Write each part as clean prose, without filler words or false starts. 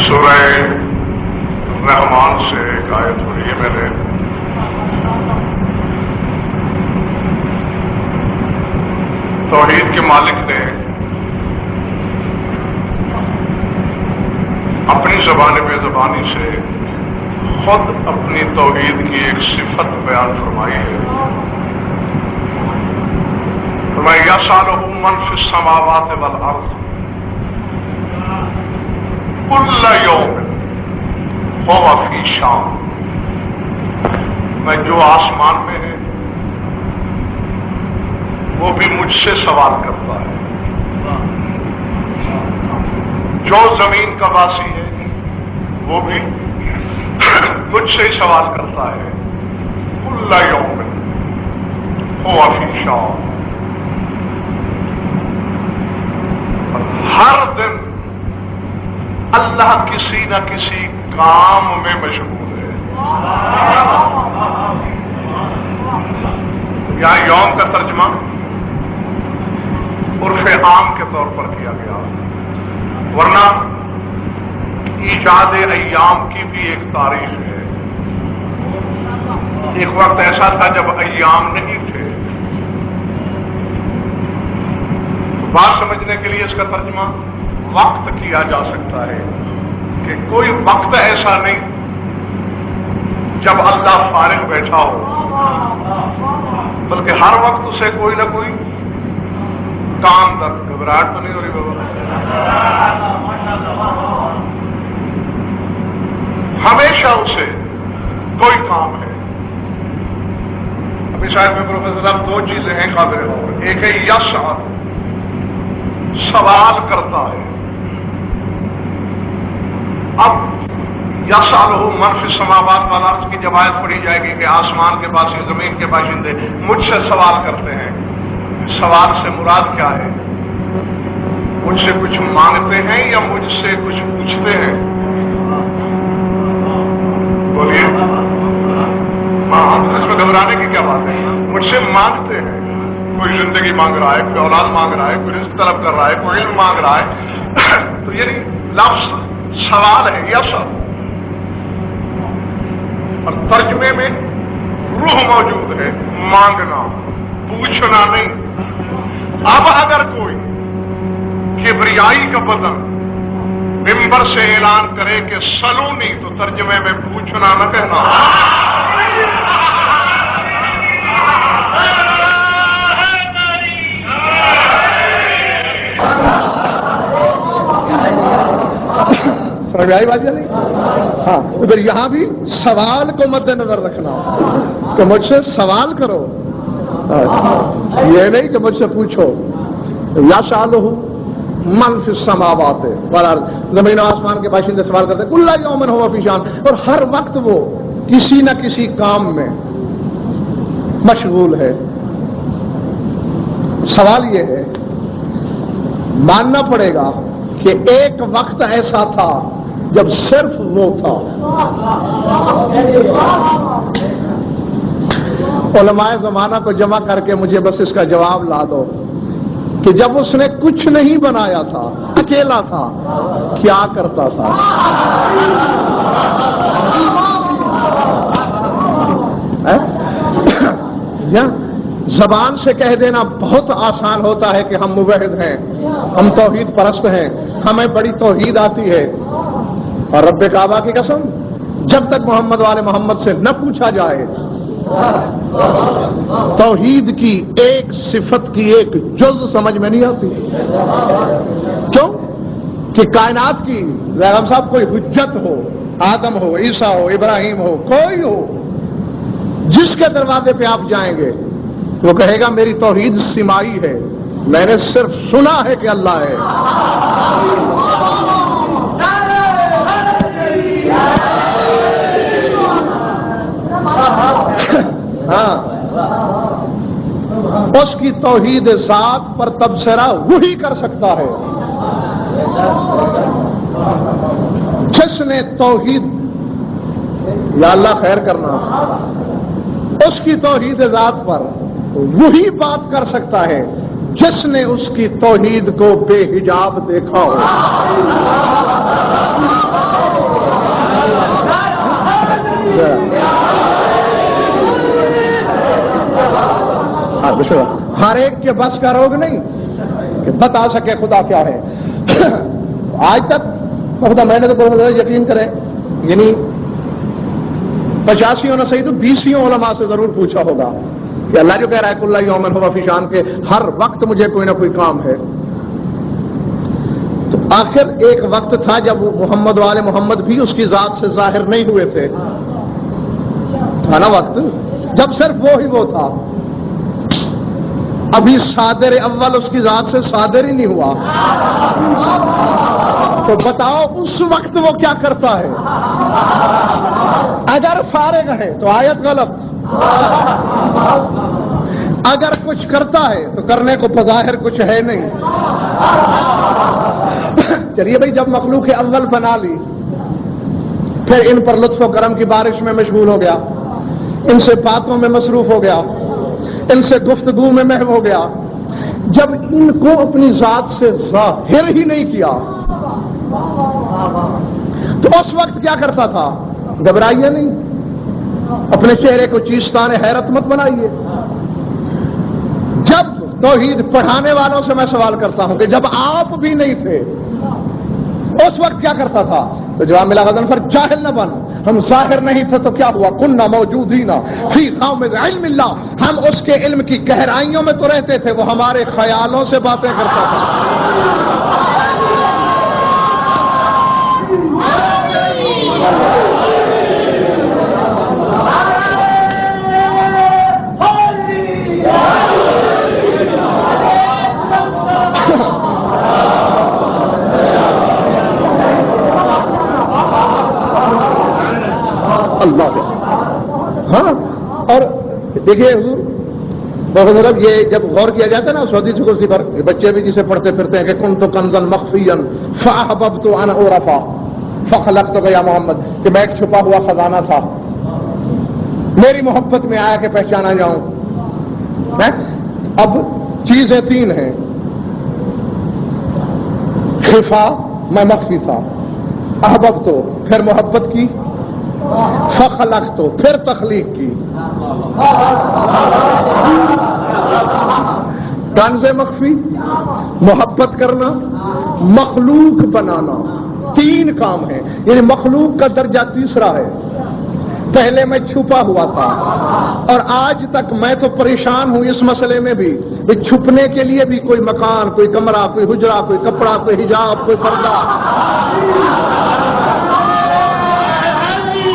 سورہ رحمان سے ایک آیت پڑھی ہے میں نے. توحید کے مالک نے اپنی زبان بے زبانی سے خود اپنی توحید کی ایک صفت بیان فرمائی ہے. فرمایا یسألہ من فی السماوات والارض کل یوم هو فی شان. میں جو آسمان میں ہے وہ بھی مجھ سے سوال کرتا ہے، جو زمین کا باسی ہے وہ بھی مجھ سے ہی سوال کرتا ہے. کل یوم هو فی شان. ہر دن اللہ کسی نہ کسی کام میں مشغول ہے. یہاں یوم کا ترجمہ عرف عام کے طور پر کیا گیا، ورنہ ایجاد ایام کی بھی ایک تاریخ ہے. ایک وقت ایسا تھا جب ایام نہیں تھے. بات سمجھنے کے لیے اس کا ترجمہ وقت کیا جا سکتا ہے کہ کوئی وقت ایسا نہیں جب اللہ فارغ بیٹھا ہو، بلکہ ہر وقت اسے کوئی نہ کوئی کام تک. گھبراہٹ تو نہیں ہو رہی بابا؟ ہمیشہ اسے کوئی کام ہے. ابھی شاید میں پروفیسر صاحب دو چیزیں ہیں قابل غور. ایک ہے یسأل، سوال کرتا ہے. اب یسألہ من فی السماوات والارض کی جب آیت پڑھی جائے گی کہ آسمان کے باشندے زمین کے باشندے مجھ سے سوال کرتے ہیں، سوال سے مراد کیا ہے؟ مجھ سے کچھ مانگتے ہیں یا مجھ سے کچھ پوچھتے ہیں؟ بولیے. اس میں گھبرانے کی کیا بات ہے؟ مجھ سے مانگتے ہیں. کوئی زندگی مانگ رہا ہے، کوئی اولاد مانگ رہا ہے، کوئی رزق طلب کر رہا ہے، کوئی علم مانگ رہا ہے. تو یعنی لفظ سوال ہے یا سب، اور ترجمے میں روح موجود ہے، مانگنا، پوچھنا نہیں. اب اگر کوئی کبریائی کا بدن ممبر سے اعلان کرے کہ سلونی، تو ترجمے میں پوچھنا نہ کہنا. سمجھ میں آئی بات یا نہیں؟ ہاں، ادھر یہاں بھی سوال کو مد نظر رکھنا کہ مجھ سے سوال کرو، یہ نہیں کہ مجھ سے پوچھو. یسألہ من فی السماوات والارض، زمین و آسمان کے باشندے سوال کرتے ہیں. کل یوم هو فی شان، اور ہر وقت وہ کسی نہ کسی کام میں مشغول ہے. سوال یہ ہے، ماننا پڑے گا کہ ایک وقت ایسا تھا جب صرف وہ تھا. علماء زمانہ کو جمع کر کے مجھے بس اس کا جواب لا دو کہ جب اس نے کچھ نہیں بنایا تھا، اکیلا تھا، کیا کرتا تھا؟ زبان سے کہہ دینا بہت آسان ہوتا ہے کہ ہم موحد ہیں، ہم توحید پرست ہیں، ہمیں بڑی توحید آتی ہے. اور رب کعبہ کی قسم، جب تک محمد والے محمد سے نہ پوچھا جائے توحید کی ایک صفت کی ایک جز سمجھ میں نہیں آتی. کیوں کہ کائنات کی ظاہر صاحب کوئی حجت ہو، آدم ہو، عیسیٰ ہو، ابراہیم ہو، کوئی ہو، جس کے دروازے پہ آپ جائیں گے وہ کہے گا میری توحید سمائی ہے، میں نے صرف سنا ہے کہ اللہ ہے. ہاں، اس کی توحید ذات پر تبصرہ وہی کر سکتا ہے جس نے توحید، یا اللہ خیر کرنا، اس کی توحید ذات پر وہی بات کر سکتا ہے جس نے اس کی توحید کو بے حجاب دیکھا ہو. ہر ایک کے بس کا روگ نہیں کہ بتا سکے خدا کیا ہے. آج تک خدا میں نے تو یقین کرے یعنی 85 نہ صحیح تو 20 علماء سے ضرور پوچھا ہوگا کہ اللہ جو کہہ رہا ہے کل یوم ہوا فی شان کے ہر وقت مجھے کوئی نہ کوئی کام ہے. تو آخر ایک وقت تھا جب محمد والے محمد بھی اس کی ذات سے ظاہر نہیں ہوئے تھے. تھا نا وقت جب صرف وہ تھا. ابھی صادر اول اس کی ذات سے صادر ہی نہیں ہوا. تو بتاؤ اس وقت وہ کیا کرتا ہے؟ اگر فارغ ہے تو آیت غلط، اگر کچھ کرتا ہے تو کرنے کو بظاہر کچھ ہے نہیں. چلیے بھائی جب مخلوق اول بنا لی پھر ان پر لطف و کرم کی بارش میں مشغول ہو گیا، ان سے باتوں میں مصروف ہو گیا، ان سے گفتگو میں محو ہو گیا. جب ان کو اپنی ذات سے ظاہر ہی نہیں کیا تو اس وقت کیا کرتا تھا؟ گھبرائیے نہیں، اپنے چہرے کو چیستان حیرت مت بنائیے. جب توحید پڑھانے والوں سے میں سوال کرتا ہوں کہ جب آپ بھی نہیں تھے اس وقت کیا کرتا تھا؟ تو جواب ملا غزن پر جاہل نہ بن، ہم ظاہر نہیں تھے تو کیا ہوا؟ کننا موجودین فی قوم علم اللہ، ہم اس کے علم کی گہرائیوں میں تو رہتے تھے، وہ ہمارے خیالوں سے باتیں کرتا تھا. اللہ. ہاں اور دیکھیے حضور مطلب یہ جب غور کیا جاتا ہے نا اس حدیث کرسی پر، بچے بھی جسے پڑھتے پھرتے ہیں کہ کنت کنزا مخفیا فاحببت ان اعرفا فخلقت یا محمد، کہ میں ایک چھپا ہوا خزانہ تھا، میری محبت میں آیا کہ پہچانا جاؤں. اب چیزیں تین ہیں، خفا میں مخفی تھا، احببت تو پھر محبت کی، فخلقت تو پھر تخلیق کی. کنز مخفی، محبت کرنا، مخلوق بنانا، تین کام ہیں. یعنی مخلوق کا درجہ تیسرا ہے. پہلے میں چھپا ہوا تھا اور آج تک میں تو پریشان ہوں اس مسئلے میں بھی چھپنے کے لیے بھی کوئی مکان، کوئی کمرہ، کوئی حجرہ، کوئی کپڑا، کوئی حجاب، کوئی پردہ.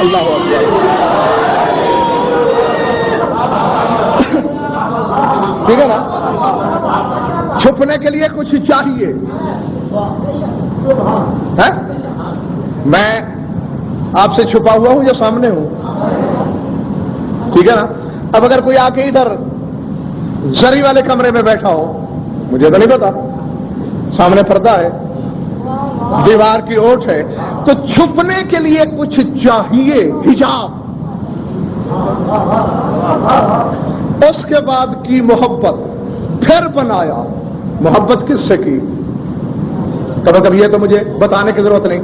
اللہ اکبر. ٹھیک ہے نا؟ چھپنے کے لیے کچھ چاہیے. میں آپ سے چھپا ہوا ہوں یا سامنے ہوں؟ ٹھیک ہے نا؟ اب اگر کوئی آ کے ادھر زری والے کمرے میں بیٹھا ہو، مجھے تو نہیں پتا، سامنے پردہ ہے، دیوار کی اوٹ ہے، تو چھپنے کے لیے کچھ چاہیے، حجاب. اس کے بعد کی محبت، پھر بنایا. محبت کس سے کی؟ کبھی یہ تو مجھے بتانے کی ضرورت نہیں.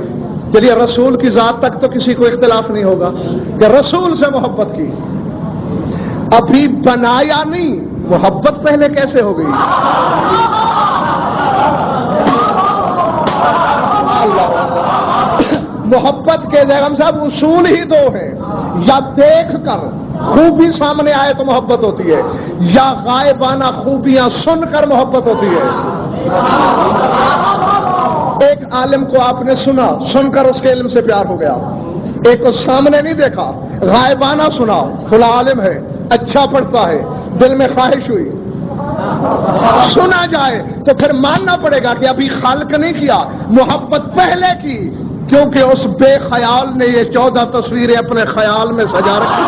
چلیے رسول کی ذات تک تو کسی کو اختلاف نہیں ہوگا کہ رسول سے محبت کی. ابھی بنایا نہیں، محبت پہلے کیسے ہو گئی؟ محبت کے بیگم صاحب اصول ہی دو ہیں، یا دیکھ کر خوبی سامنے آئے تو محبت ہوتی ہے، یا غائبانہ خوبیاں سن کر محبت ہوتی ہے. ایک عالم کو آپ نے سنا، سن کر اس کے علم سے پیار ہو گیا. ایک کو سامنے نہیں دیکھا، غائبانہ سنا، کھلا عالم ہے، اچھا پڑھتا ہے، دل میں خواہش ہوئی. سنا جائے تو پھر ماننا پڑے گا کہ ابھی خلق نہیں کیا، محبت پہلے کی، کیونکہ اس بے خیال نے یہ 14 تصویریں اپنے خیال میں سجا رکھی.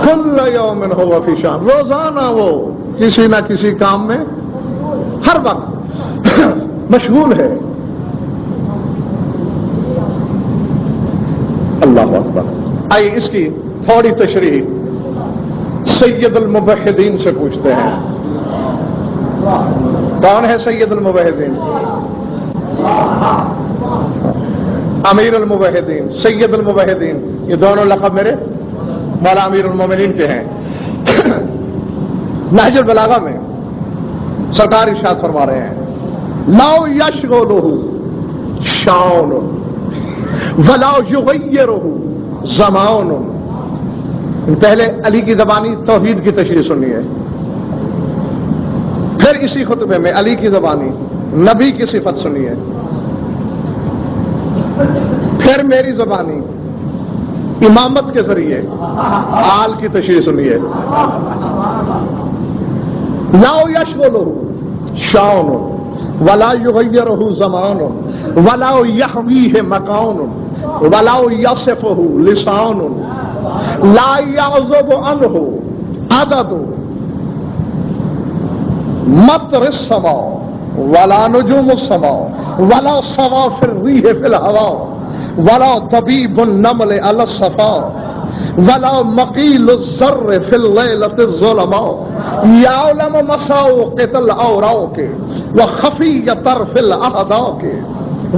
کل یوم ہوا فی شان، روزانہ وہ کسی نہ کسی کام میں ہر وقت مشغول ہے. اللہ اکبر. آئیے اس کی تھوڑی تشریح سید الموحدین سے پوچھتے ہیں، کون ہے سید الموحدین؟ امیر الموحدین، سید الموحدین، یہ دونوں لقب میرے مولا امیر المومنین کے ہیں۔ نہج البلاغہ میں سرکار ارشاد فرما رہے ہیں، لا یشغلہ شان ولا یغیرہ زمان۔ پہلے علی کی زبانی توحید کی تشریح سنی ہے، پھر اسی خطبے میں علی کی زبانی نبی کی صفت سنی ہے، پھر میری زبانی امامت کے ذریعے آل کی تشریح سنی ہے۔ لا یشغلہ شان ولا یغیرہ زمان ولا یحویہ مکان ولا یصفہ لسان لا یعزب عنہ عدد مطر السماء ولا نجوم السماء ولا صوافر الریح فی الهواء ولا طبیب النمل علی الصفا ولا مقیل الذر فی اللیلۃ الظلماء یعلم مساوقۃ الاوراق وخفی طرف الاحداق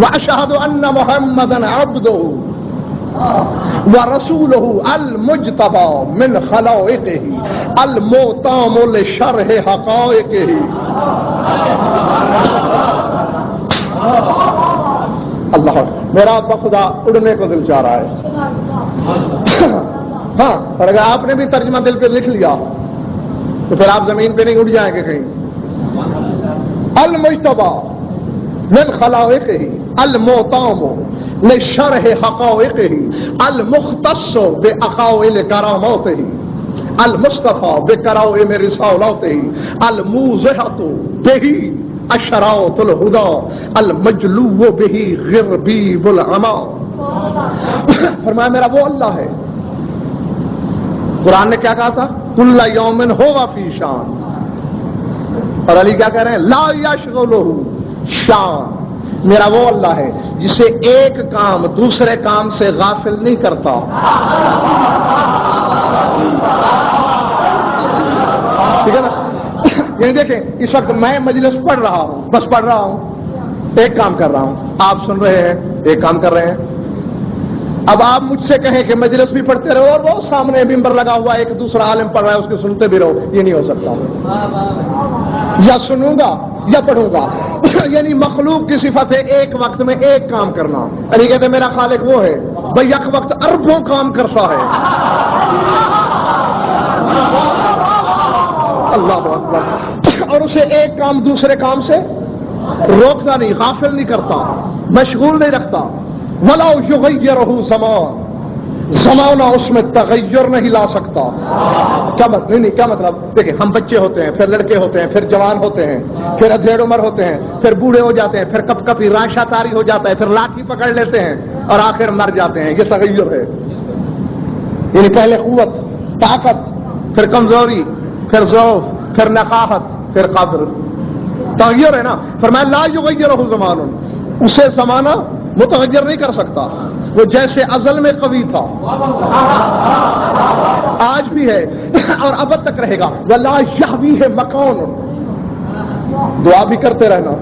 واشهد ان محمدا عبده ورسوله المجتبى من خلائقه المؤتام لشرح حقائقه۔ اللہ میرا بخدا اڑنے کو دل چاہ رہا ہے۔ ہاں، اور اگر آپ نے بھی ترجمہ دل پہ لکھ لیا تو پھر آپ زمین پہ نہیں اڑ جائیں گے کہیں۔ المجتبى من خلائقه المؤتام لشرح حقائقه المختص بأقاويل كراماته المصطفى بكرائم رسالاته الموضحة به اشراط الهدى المجلو به غربيب العمى۔ فرمایا میرا وہ اللہ ہے، قرآن نے کیا کہا تھا؟ کل یوم هو فی شان، اور علی کیا کہہ رہے ہیں؟ لا یشغلہ شان، میرا وہ اللہ ہے جسے ایک کام دوسرے کام سے غافل نہیں کرتا۔ ٹھیک ہے نا؟ یعنی دیکھیں اس وقت میں مجلس پڑھ رہا ہوں، بس پڑھ رہا ہوں، ایک کام کر رہا ہوں، آپ سن رہے ہیں، ایک کام کر رہے ہیں۔ اب آپ مجھ سے کہیں کہ مجلس بھی پڑھتے رہو اور وہ سامنے ممبر لگا ہوا ایک دوسرا عالم پڑھ رہا ہے اس کے سنتے بھی رہو، یہ نہیں ہو سکتا۔ یا سنوں گا یا پڑھوں گا، یعنی مخلوق کی صفت ہے ایک وقت میں ایک کام کرنا۔ علی کہتے میرا خالق وہ ہے بھائی یک وقت اربوں کام کرتا ہے۔ اللہ اکبر، اور اسے ایک کام دوسرے کام سے روکتا نہیں، غافل نہیں کرتا، مشغول نہیں رکھتا۔ ولا یغیرہ زمان، زمانہ اس میں تغیر نہیں لا سکتا۔ کیا مطلب؟ نہیں کیا مطلب؟ دیکھیں ہم بچے ہوتے ہیں، پھر لڑکے ہوتے ہیں، پھر جوان ہوتے ہیں، پھر ادھیڑ عمر ہوتے ہیں، پھر بوڑھے ہو جاتے ہیں، پھر کب کبھی راشا تاری ہو جاتا ہے، پھر لاٹھی پکڑ لیتے ہیں اور آخر مر جاتے ہیں۔ یہ تغیر ہے، یعنی پہلے قوت، طاقت، پھر کمزوری، پھر ضعف، پھر نقاہت، پھر قدر، تغیر ہے نا۔ فرمایا لا یغیرہ زمان، اسے زمانہ متغیر نہیں کر سکتا۔ وہ جیسے ازل میں قوی تھا، آج بھی ہے اور ابد تک رہے گا۔ ولا یحویہ مکان، دعا بھی کرتے رہنا،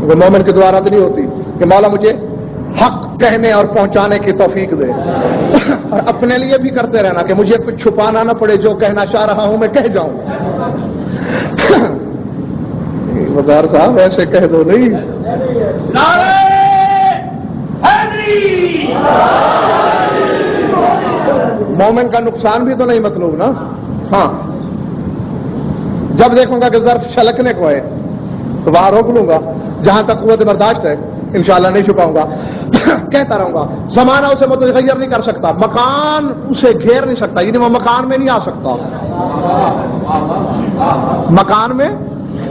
وہ مومن کی دعا رد نہیں ہوتی کہ مولا مجھے حق کہنے اور پہنچانے کی توفیق دے، اور اپنے لیے بھی کرتے رہنا کہ مجھے کچھ چھپانا نہ پڑے، جو کہنا چاہ رہا ہوں میں کہہ جاؤں۔ وزار صاحب ایسے کہہ دو نہیں، مومن کا نقصان بھی تو نہیں مطلوب نا۔ ہاں، جب دیکھوں گا کہ ظرف چھلکنے کو ہے تو وہاں روک لوں گا، جہاں تک قوت برداشت ہے انشاءاللہ نہیں چھپاؤں گا، کہتا رہوں گا۔ زمانہ اسے متغیر نہیں کر سکتا، مکان اسے گھیر نہیں سکتا، یعنی وہ مکان میں نہیں آ سکتا، مکان میں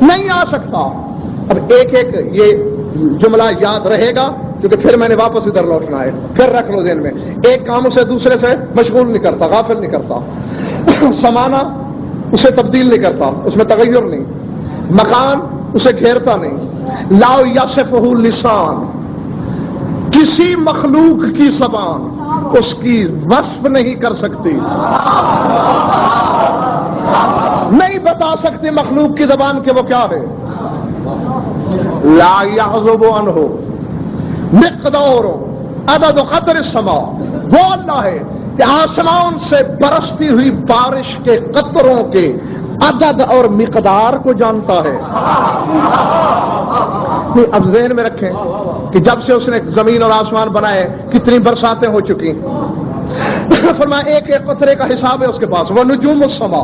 نہیں آ سکتا۔ اب ایک ایک یہ جملہ یاد رہے گا کیونکہ پھر میں نے واپس ادھر لوٹنا ہے، پھر رکھ لو ذہن میں۔ ایک کام اسے دوسرے سے مشغول نہیں کرتا، غافل نہیں کرتا، زمانہ اسے تبدیل نہیں کرتا، اس میں تغیر نہیں، مکان اسے گھیرتا نہیں۔ لا یصفہ لسان، کسی مخلوق کی زبان اس کی وصف نہیں کر سکتی۔ نہیں بتا سکتی مخلوق کی زبان کہ وہ کیا ہے. لا يعزب عنہ مقدار عدد قطر السماء، وہ اللہ ہے کہ آسمان سے برستی ہوئی بارش کے قطروں کے عدد اور مقدار کو جانتا ہے. اب ذہن میں رکھیں کہ جب سے اس نے زمین اور آسمان بنائے کتنی برساتیں ہو چکی. فرمایا ایک ایک قطرے کا حساب ہے اس کے پاس. وہ نجوم السما،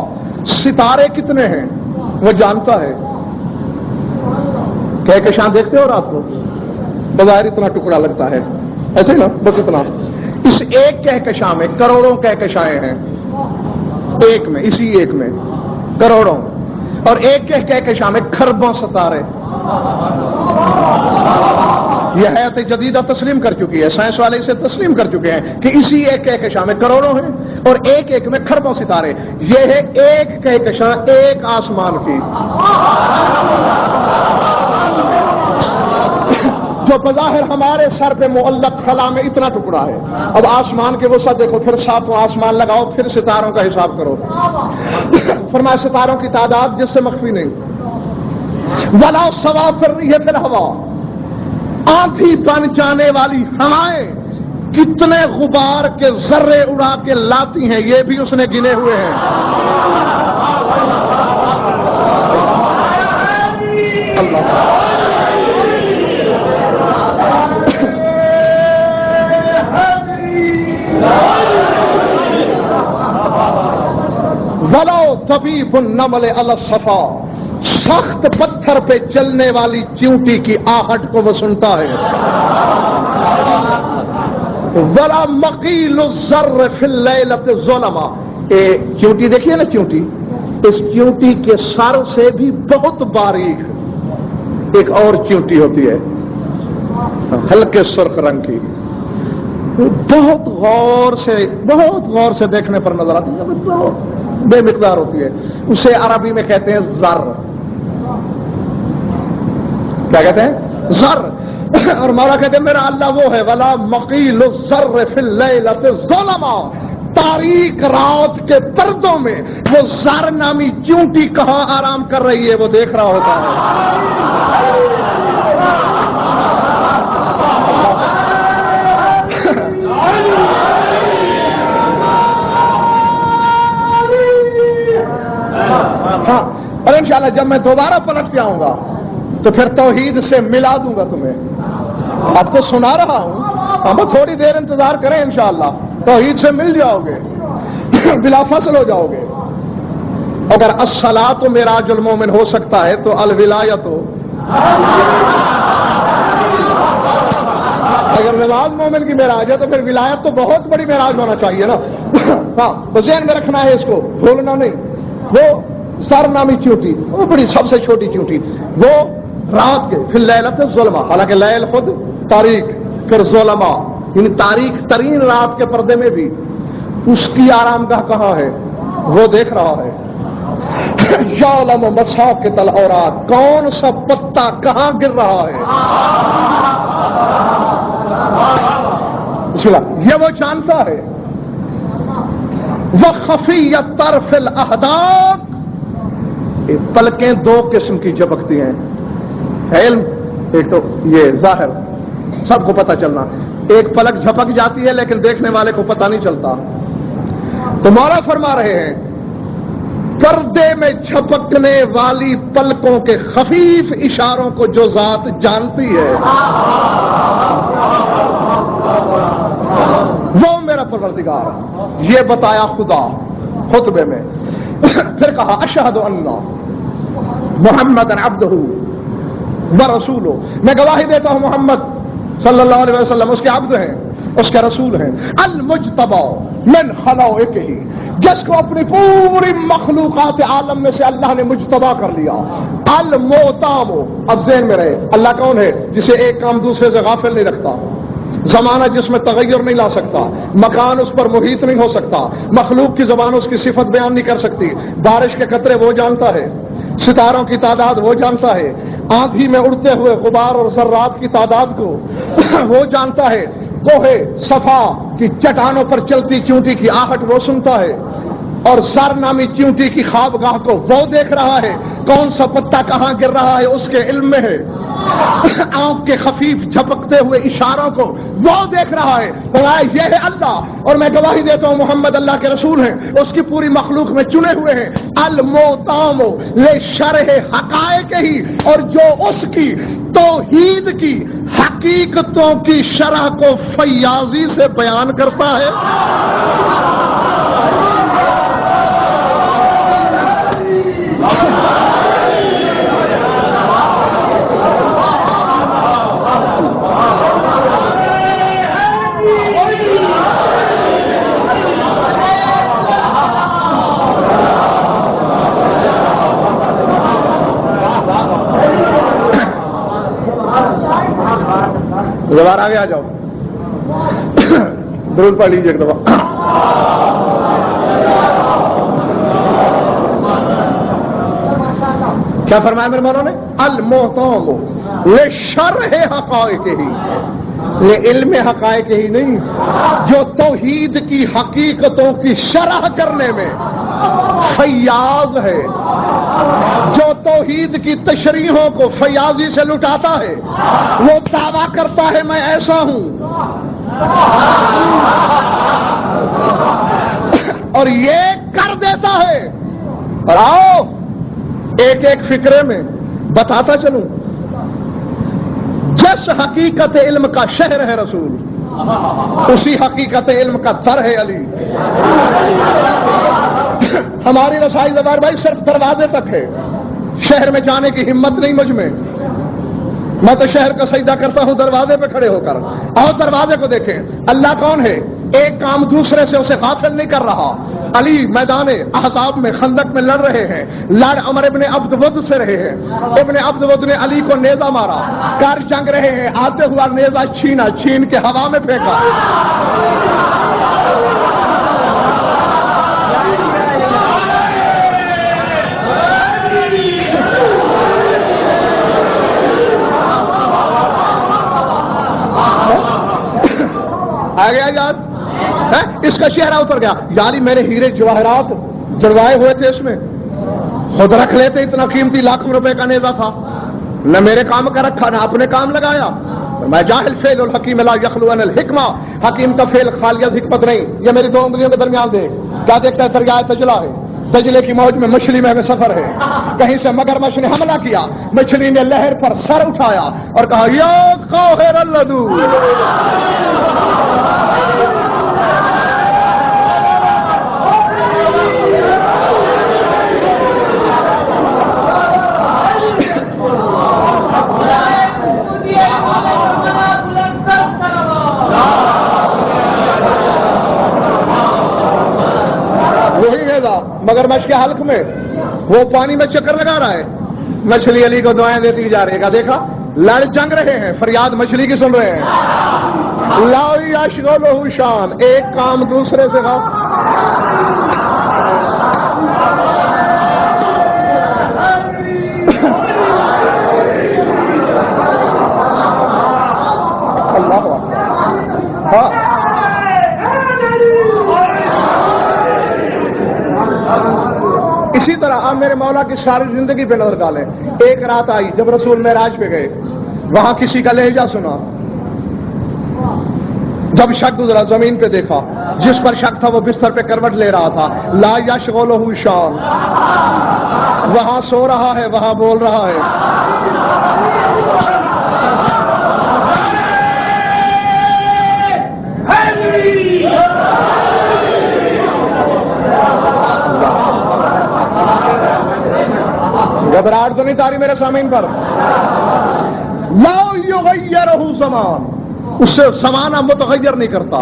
ستارے کتنے ہیں وہ جانتا ہے. کہکشاں دیکھتے ہو رات کو، بظاہر اتنا ٹکڑا لگتا ہے ایسے نا، بس اتنا. اس ایک کہکشاں میں کروڑوں کہکشائیں ہیں. ایک میں، اسی ایک میں کروڑوں، اور ایک کہکشاں میں خربوں ستارے. یہ حیات جدیدہ تسلیم کر چکی ہے، سائنس والے اسے تسلیم کر چکے ہیں کہ اسی ایک کہکشاں میں کروڑوں ہیں اور ایک ایک میں خربوں ستارے. یہ ہے ایک کہکشاں ایک آسمان کی، جو بظاہر ہمارے سر پہ معلق خلا میں اتنا ٹکڑا ہے. اب آسمان کے وسعت دیکھو، پھر ساتواں آسمان لگاؤ، پھر ستاروں کا حساب کرو. فرمایا ستاروں کی تعداد جس سے مخفی نہیں. ولا سوافر یہ فی الہوا، آندھی بن جانے والی ہوائیں کتنے غبار کے ذرے اڑا کے لاتی ہیں یہ بھی اس نے گنے ہوئے ہیں. اللہ ولو طبیب النمل علی الصفا، سخت پتھر پہ چلنے والی چیونٹی کی آہٹ کو وہ سنتا ہے. ولا مقیل الذر فی اللیلۃ الظلمہ، چیونٹی دیکھیے نا، چیونٹی، اس چیونٹی کے سر سے بھی بہت باریک ایک اور چیونٹی ہوتی ہے ہلکے سرخ رنگ کی، بہت غور سے دیکھنے پر نظر آتی ہے، بہت بے مقدار ہوتی ہے. اسے عربی میں کہتے ہیں زر. کیا کہتے ہیں؟ زر. اور مولا کہتے ہیں میرا اللہ وہ ہے ولا مقیل الذر فی اللیلۃ الظلمہ، تاریک رات کے پردوں میں وہ زر نامی چونٹی کہاں آرام کر رہی ہے وہ دیکھ رہا ہوتا ہے. ہاں، اور انشاءاللہ جب میں دوبارہ پلٹ کے آؤں گا تو پھر توحید سے ملا دوں گا تمہیں. آپ کو سنا رہا ہوں، ہم تھوڑی دیر انتظار کریں، انشاءاللہ توحید سے مل جاؤ گے، بلا فصل ہو جاؤ گے. اگر الصلاۃ معراج المومن ہو سکتا ہے تو الولایت، اگر نماز مومن کی معراج ہے تو پھر ولایت تو بہت بڑی معراج ہونا چاہیے نا. ہاں، تو ذہن میں رکھنا ہے، اس کو بھولنا نہیں. وہ سر نامی چیونٹی، وہ بڑی سب سے چھوٹی چیونٹی، وہ رات کے پھر لیلۃ الظلمہ، حالانکہ لیل خود تاریک، پھر ظلمہ یعنی تاریک ترین رات کے پردے میں بھی اس کی آرام گاہ کہاں ہے وہ دیکھ رہا ہے. یعلم مساقط الاوراق، کون سا پتا کہاں گر رہا ہے. بسم اللہ، یہ وہ جانتا ہے. وخفیت طرف الاحداق، پلکیں دو قسم کی جھپکتی ہیں. علم ایک تو یہ ظاہر سب کو پتہ چلنا، ایک پلک جھپک جاتی ہے لیکن دیکھنے والے کو پتہ نہیں چلتا. تو مولا فرما رہے ہیں پردے میں جھپکنے والی پلکوں کے خفیف اشاروں کو جو ذات جانتی ہے وہ میرا پروردگار. یہ بتایا خدا خطبے میں. پھر کہا اشہد ان محمد عبدہ ورسولہ، میں گواہی دیتا ہوں محمد صلی اللہ علیہ وسلم اس کے عبد ہیں، اس کے رسول ہیں. المجتبی من خلائقہ، جس کو اپنی پوری مخلوقات عالم میں سے اللہ نے مجتبی کر لیا. المعتاب، اب ذہن میں رہے اللہ کون ہے؟ جسے ایک کام دوسرے سے غافل نہیں رکھتا، زمانہ جس میں تغیر نہیں لا سکتا، مکان اس پر محیط نہیں ہو سکتا، مخلوق کی زبان اس کی صفت بیان نہیں کر سکتی. بارش کے قطرے وہ جانتا ہے، ستاروں کی تعداد وہ جانتا ہے، آندھی میں اڑتے ہوئے غبار اور ذرات کی تعداد کو وہ جانتا ہے، کوہ صفا کی چٹانوں پر چلتی چونٹی کی آہٹ وہ سنتا ہے. اور زر نامی چیونٹی کی خوابگاہ کو وہ دیکھ رہا ہے، کون سا پتا کہاں گر رہا ہے اس کے علم میں ہے، آنکھ کے خفیف جھپکتے ہوئے اشاروں کو وہ دیکھ رہا ہے۔ یہ ہے اللہ، اور میں گواہی دیتا ہوں محمد اللہ کے رسول ہیں، اس کی پوری مخلوق میں چنے ہوئے ہیں۔ الموتام لشرح حقائق ہی، اور جو اس کی توحید کی حقیقتوں کی شرح کو فیاضی سے بیان کرتا ہے۔ دوبارہ آگے آ جاؤ، درود پڑھ لیجیے ایک دفعہ۔ کیا فرمایا میرے مولانا نے؟ المحتوم لشرح حقائق ہی، علم حقائق ہی نہیں، جو توحید کی حقیقتوں کی شرح کرنے میں فیاض ہے، جو توحید کی تشریحوں کو فیاضی سے لٹاتا ہے، وہ دعویٰ کرتا ہے میں ایسا ہوں، اور یہ کر دیتا ہے۔ اور آؤ ایک ایک فکرے میں بتاتا چلوں، جس حقیقت علم کا شہر ہے رسول، اسی حقیقت علم کا در ہے علی۔ ہماری رسائی زبار بھائی صرف دروازے تک ہے، شہر میں جانے کی ہمت نہیں مجھ میں تو شہر کا سجدہ کرتا ہوں دروازے پہ کھڑے ہو کر۔ اور دروازے کو دیکھیں، اللہ کون ہے؟ ایک کام دوسرے سے اسے غافل نہیں کر رہا۔ علی میدان احزاب میں خندق میں لڑ رہے ہیں، لڑ عمر ابن عبد ود سے رہے ہیں، ابن عبد ود نے علی کو نیزہ مارا، کر جنگ رہے ہیں، آتے ہوا نیزہ چھین کے ہوا میں پھینکا۔ آگے یاد اس کا چہرہ اتر گیا، یعنی میرے ہیرے جواہرات جڑوائے ہوئے تھے، اس میں خود رکھ لیتے، اتنا قیمتی لاکھوں روپے کا نیزہ تھا، نہ میرے کام کا رکھا نہ اپنے کام لگایا۔ میں جاہل فعل الحکیم لا یخلو عن الحکمہ، حکیم کا فعل خالی از حکمت نہیں۔ یہ میری دو انگلیوں کے درمیان دیکھ، کیا دیکھتا ہے؟ دریائے دجلہ ہے، دجلے کی موج میں مچھلی میں سفر ہے، کہیں سے مگرمچھ نے حملہ کیا، مچھلی نے لہر پر سر اٹھایا اور کہا یا قاہر اللدو۔ مگرمچھ کے حلق میں وہ پانی میں چکر لگا رہا ہے، مچھلی علی کو دعائیں دیتی جا رہی ہے۔ دیکھا لڑ جنگ رہے ہیں، فریاد مچھلی کی سن رہے ہیں۔ لا یشغلہ شان، ایک کام دوسرے سے اللہ اسی طرح آپ میرے مولا کی ساری زندگی پہ نظر ڈالیں۔ ایک رات آئی جب رسول معراج پہ گئے، وہاں کسی کا لہجہ سنا، جب شک گزرا زمین پہ دیکھا، جس پر شک تھا وہ بستر پہ کروٹ لے رہا تھا۔ لا یشغلہ شان، وہاں سو رہا ہے، وہاں بول رہا ہے۔ گھبراہٹ تو نہیں تاری میرے سامعین پر؟ لا یغیرہ زمان، اس سے زمانہ متغیر نہیں کرتا۔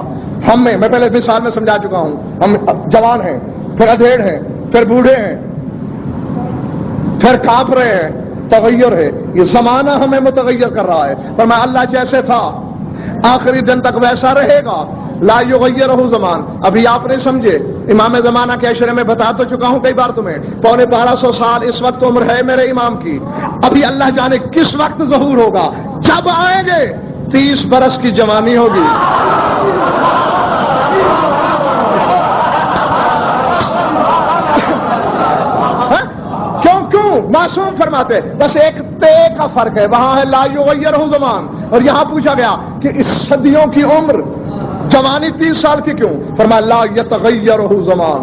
ہم میں پہلے مثال میں سمجھا چکا ہوں، ہم جوان ہیں، پھر ادھیڑ ہیں، پھر بوڑھے ہیں، پھر کانپ رہے ہیں، تغیر ہے۔ یہ زمانہ ہمیں متغیر کر رہا ہے، پر میں اللہ جیسے تھا آخری دن تک ویسا رہے گا۔ لا یغیرہ زمان، ابھی آپ نے سمجھے، امام زمانہ کے عشرے میں بتا تو چکا ہوں کئی بار تمہیں، 1250 سال اس وقت عمر ہے میرے امام کی، ابھی اللہ جانے کس وقت ظہور ہوگا، جب آئیں گے 30 برس کی جوانی ہوگی۔ معصوم فرماتے بس ایک تے کا فرق ہے، وہاں ہے لا یغیرہ زمان، اور یہاں پوچھا گیا کہ اس صدیوں کی عمر جوانی 30 سال کی کیوں؟ فرمایا لا یتغیرہ زمان،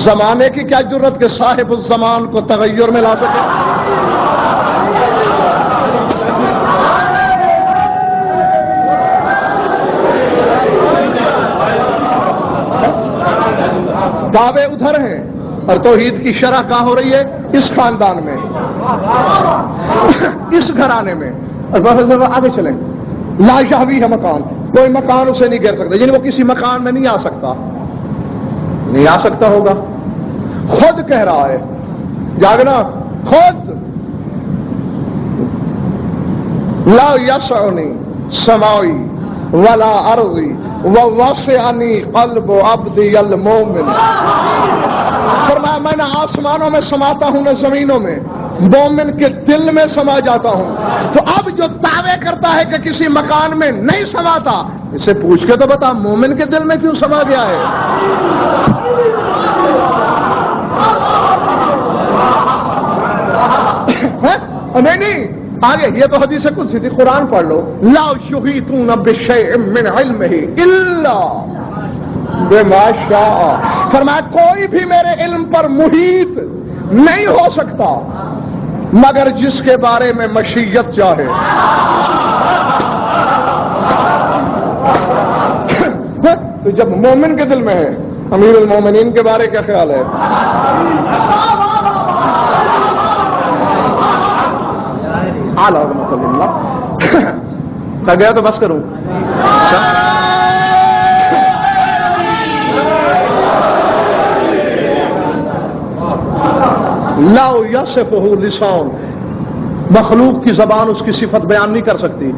زمانے کی کیا ضرورت کہ صاحب الزمان کو تغیر میں لا سکے؟ دعوے ادھر ہیں اور توحید کی شرح کہاں ہو رہی ہے؟ اس خاندان میں، اس گھرانے میں۔ اور بس آگے چلیں، لا یحویہ مکان، کوئی مکان اسے نہیں گھیر سکتا، یعنی وہ کسی مکان میں نہیں آ سکتا، نہیں آ سکتا ہوگا، خود کہہ رہا ہے، جاگنا خود، لا یسعنی سمائی ولا ارضی ووسعنی قلب عبدی المومن۔ فرمایا میں نہ آسمانوں میں سماتا ہوں نہ زمینوں میں، مومن کے دل میں سما جاتا ہوں۔ تو اب جو دعوے کرتا ہے کہ کسی مکان میں نہیں سماتا، اسے پوچھ کے تو بتا مومن کے دل میں کیوں سما گیا ہے؟ نہیں آگے یہ تو حدیث قدسی تھی، قرآن پڑھ لو، لا یحیطون بشیء من علمہ الا بما شاء۔ فرمایا کوئی بھی میرے علم پر محیط نہیں ہو سکتا مگر جس کے بارے میں مشیت چاہے۔ تو جب مومن کے دل میں ہے، امیر المومنین کے بارے کیا خیال ہے؟ اعلیٰ رحمۃ اللہ کہا گیا تو بس کروں۔ لا یصفہ لسان، مخلوق کی زبان اس کی صفت بیان نہیں کر سکتی۔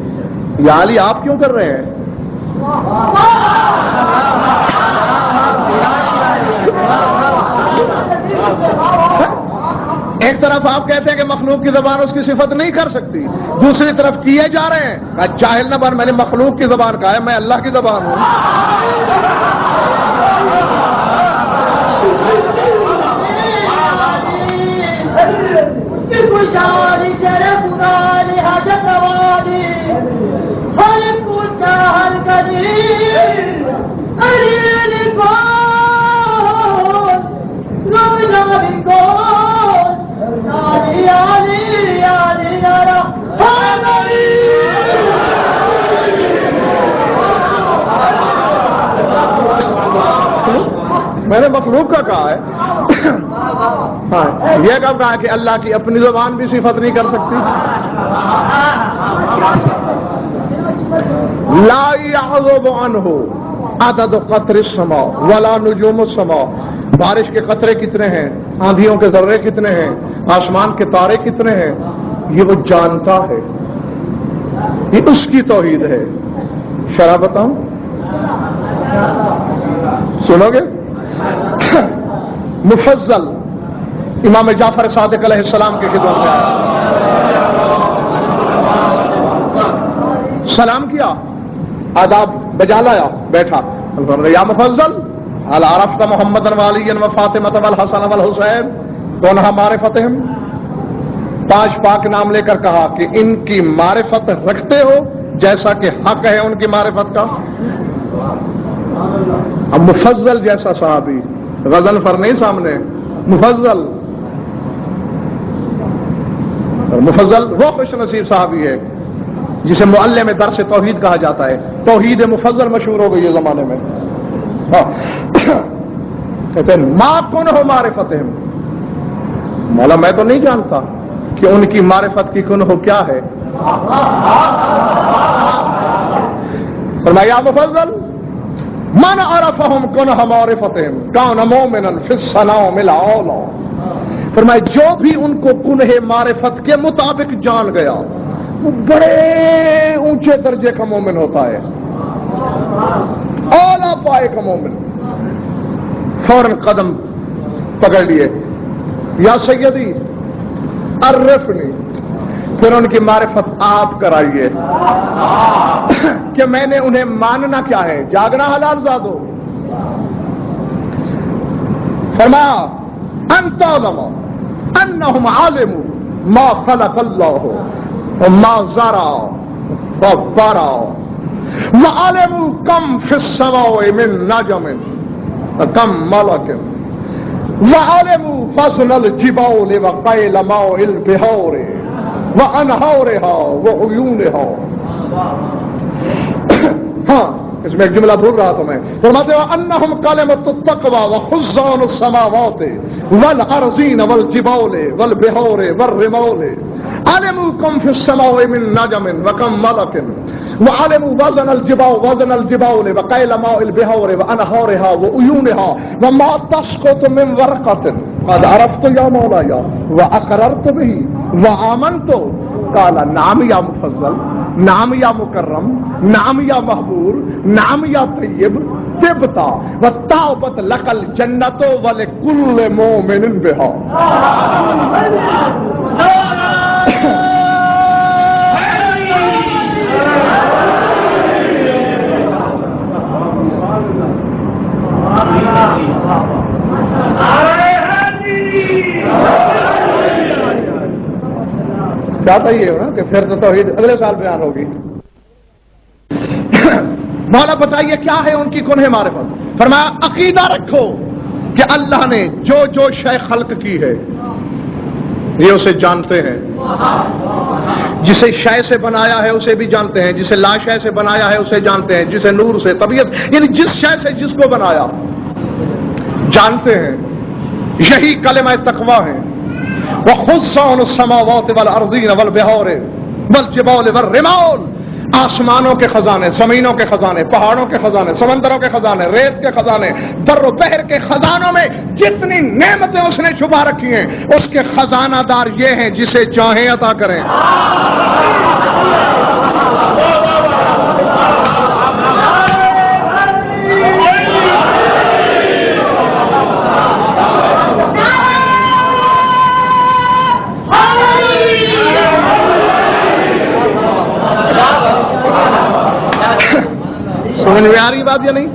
یا علی آپ کیوں کر رہے ہیں؟ ایک طرف آپ کہتے ہیں کہ مخلوق کی زبان اس کی صفت نہیں کر سکتی، دوسری طرف کیے جا رہے ہیں، جاہل نہ بن، میں نے مخلوق کی زبان کہا ہے، میں اللہ کی زبان ہوں۔ میں نے مخلوق کا کہا ہے، ہاں یہ کب کہا کہ اللہ کی اپنی زبان بھی صفت نہیں کر سکتی؟ لا يعذب عنہ عدد قطر السماء ولا نجوم السماء، بارش کے قطرے کتنے ہیں، آندھیوں کے ذرے کتنے ہیں، آسمان کے تارے کتنے ہیں، یہ وہ جانتا ہے، یہ اس کی توحید ہے۔ شرح بتاؤں، سنو گے؟ مفضل امام جعفر صادق علیہ السلام کی خدمت میں آیا، سلام کیا، آداب بجا لایا، بیٹھا، یا مفضل هل عرفت محمد وعلی وفاطمہ والحسن والحسین کونہا معرفتہم، 5 پاک نام لے کر کہا کہ ان کی معرفت رکھتے ہو جیسا کہ حق ہے ان کی معرفت کا۔ اب مفضل جیسا صحابی، غزل فر نہیں سامنے، مفضل وہ خوش نصیب صحابی ہے جسے معلم درس توحید کہا جاتا ہے، توحید مفضل مشہور ہو گئی ہے زمانے میں۔ کہتے ہیں ما کن ہو معرفتہم، مولا میں تو نہیں جانتا کہ ان کی معرفت کی کن ہو کیا ہے۔ فرمایا مفضل من عرفہم کنہ معرفتہم کان مومنا فی الصنام العالی، فرمایا جو بھی ان کو کنہ معرفت کے مطابق جان گیا وہ بڑے اونچے درجے کا مومن ہوتا ہے، اعلیٰ پائے کا مومن۔ فوراً قدم پکڑ لیے، یا سیدی عرفنی، پھر ان کی معرفت آپ کرائیے کہ میں نے انہیں ماننا کیا ہے، جاگنا حلال زادو۔ فرمایا ان تعلم انہم عالم ما خلق اللہ ما زرع وبرع وعلموا کم فی السماء من نجم کم ملک وعلموا فضل الجبال وقیل ماء البحار وانہارها وعیونها. ہاں اس میں ایک جملہ بھول رہا تھا میں. فرماتے ہیں انہم کلمۃ التقوی وخزان السماوات والارضین والجبال والبحار والرمال علموا کم فی السماء من نجم وکم ملک وعلموا وزن الجبال وقیل ماء البحار وانہارها وعیونها وما تسقط من ورقة قد عرفت یا مولایا واقررت به وآمنت. قال نعم یا مفضل، نعم یا مکرم، نعم یا محبور، نعم یا طیب، طبتا وطابت لک الجنت ولکل مومن بها. چاہتا یہ ہو نا کہ پھر تو توحید اگلے سال بیان ہوگی. مولا بتائیے کیا ہے ان کی کنہ معرفت. فرمایا عقیدہ رکھو کہ اللہ نے جو جو شے خلق کی ہے یہ اسے جانتے ہیں. جسے شے سے بنایا ہے اسے بھی جانتے ہیں، جسے لا شے سے بنایا ہے اسے جانتے ہیں، جسے نور سے طبیعت یعنی جس شے سے جس کو بنایا جانتے ہیں. یہی کلمہ تقوی ہے. وخزان السماوات والارضین والبحار والجبال والرمال. آسمانوں کے خزانے، زمینوں کے خزانے، پہاڑوں کے خزانے، سمندروں کے خزانے، ریت کے خزانے، بر و بحر کے خزانوں میں جتنی نعمتیں اس نے چھپا رکھی ہیں اس کے خزانہ دار یہ ہیں جسے چاہیں عطا کریں. سمجھ میں آ رہی بات یا نہیں؟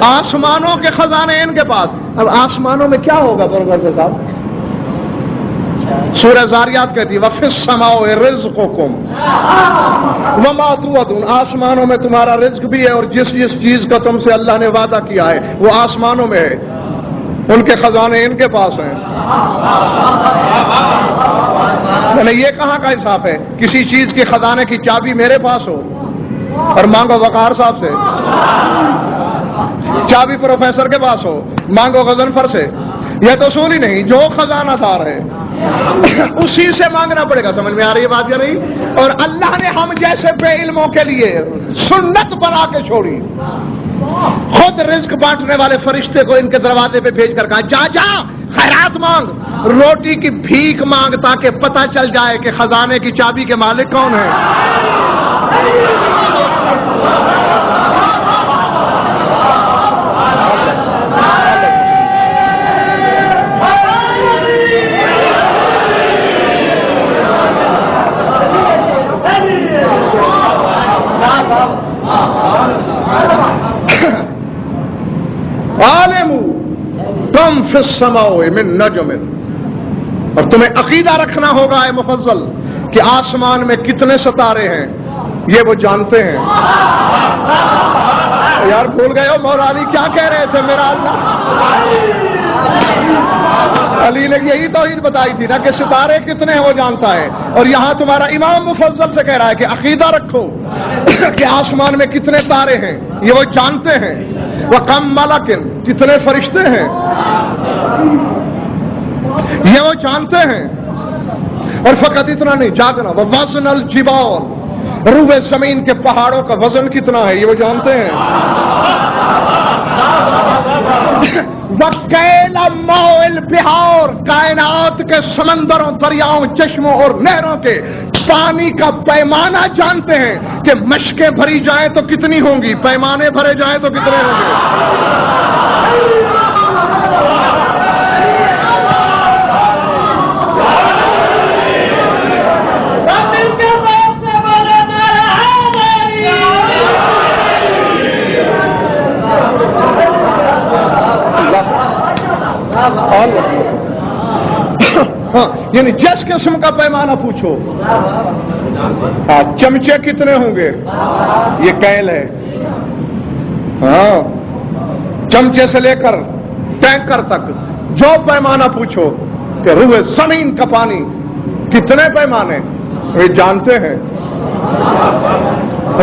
آسمانوں کے خزانے ان کے پاس. اب آسمانوں میں کیا ہوگا پروفیسر صاحب؟ سورہ زاریات کہتی ہے وَفِي السَّمَاءِ رِزْقُكُمْ وَمَا تُوعَدُونَ. آسمانوں میں تمہارا رزق بھی ہے اور جس جس چیز کا تم سے اللہ نے وعدہ کیا ہے وہ آسمانوں میں ہے. ان کے خزانے ان کے پاس ہیں. یعنی یہ کہاں کا انصاف ہے؟ کسی چیز کے خزانے کی چابی میرے پاس ہو اور مانگو وقار صاحب سے، چابی پروفیسر کے پاس ہو مانگو غضنفر سے. یہ تو اصول ہی نہیں. جو خزانہ دار ہے اسی سے مانگنا پڑے گا. سمجھ میں آ رہی ہے بات یا نہیں؟ اور اللہ نے ہم جیسے بے علموں کے لیے سنت بنا کے چھوڑی. خود رزق بانٹنے والے فرشتے کو ان کے دروازے پہ بھیج کر کہا جا جا خیرات مانگ، روٹی کی بھیک مانگ تاکہ پتہ چل جائے کہ خزانے کی چابی کے مالک کون ہے. عالموا کم فی السماء من نجم. اور تمہیں عقیدہ رکھنا ہوگا اے مفضل کہ آسمان میں کتنے ستارے ہیں یہ وہ جانتے ہیں. یار بھول گئے ہو مولا علی کیا کہہ رہے تھے؟ میرا اللہ علی نے یہی توحید بتائی تھی نا کہ ستارے کتنے ہیں وہ جانتا ہے. اور یہاں تمہارا امام مفضل سے کہہ رہا ہے کہ عقیدہ رکھو کہ آسمان میں کتنے تارے ہیں یہ وہ جانتے ہیں. وَكَمْ مَلَكٍ کتنے فرشتے ہیں یہ وہ جانتے ہیں. اور فقط اتنا نہیں، جاگنا وَوَزْنَ الْجِبَالِ روئے زمین کے پہاڑوں کا وزن کتنا ہے یہ وہ جانتے ہیں. وَقَيْلَ مَاءِ الْبِحَارِ کائنات کے سمندروں، دریاؤں، چشموں اور نہروں کے پانی کا پیمانہ جانتے ہیں کہ مشکیں بھری جائیں تو کتنی ہوں گی، پیمانے بھرے جائیں تو کتنے ہوں گے. یعنی جس قسم کا پیمانہ پوچھو. چمچے کتنے ہوں گے؟ یہ کیل ہے. ہاں چمچے سے لے کر ٹینکر تک جو پیمانہ پوچھو کہ روئے زمین کا پانی کتنے پیمانے وہ جانتے ہیں.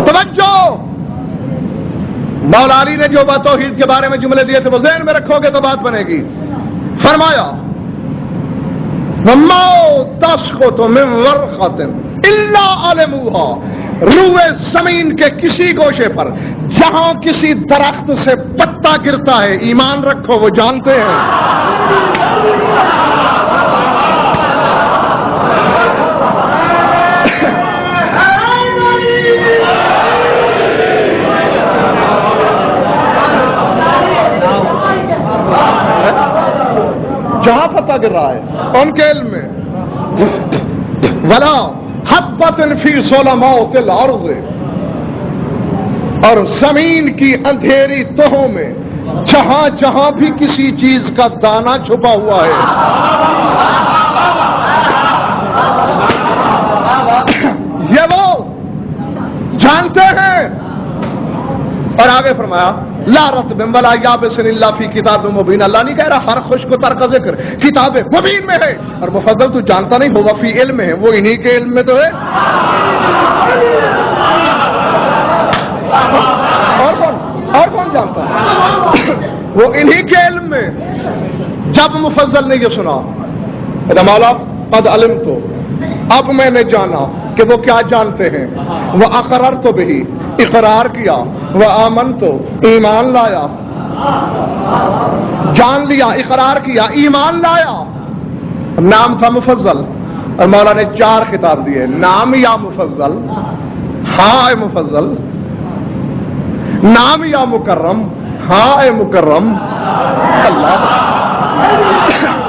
توجہ، مولا علی نے جو بات توحید کے بارے میں جملے دیے تھے وہ ذہن میں رکھو گے تو بات بنے گی. فرمایا وَمَا تَسْقُطُ مِنْ وَرْقَةٍ إِلَّا عَلِمُوهَا، روئے زمین کے کسی گوشے پر جہاں کسی درخت سے پتا گرتا ہے، ایمان رکھو وہ جانتے ہیں. جہاں پتہ گر رہا ہے ان کے علم میں. ولا حبۃ فی ظلمات الارض، اور زمین کی اندھیری تہوں میں جہاں جہاں بھی کسی چیز کا دانہ چھپا ہوا ہے. یہ وہ جانتے ہیں. اور آگے فرمایا لا رطب ولا یابس الا فی کتاب مبین. اللہ نہیں کہہ رہا ہر خشک و تر کا ذکر کتاب مبین میں ہے. اور مفضل تو جانتا نہیں ہوا فی علم ہے، وہ انہی کے علم میں تو ہے. اور کون جانتا ہے؟ وہ انہی کے علم میں. جب مفضل نے یہ سنا مولا قد علمت، اب میں نے جانا کہ وہ کیا جانتے ہیں. وہ اقررت بہی، اقرار کیا. وہ آمنت، ایمان لایا. جان لیا، اقرار کیا، ایمان لایا. نام تھا مفضل اور مولا نے 4 خطاب دیے. نام یا مفضل، ہاں اے مفضل. نام یا مکرم، ہاں اے مکرم.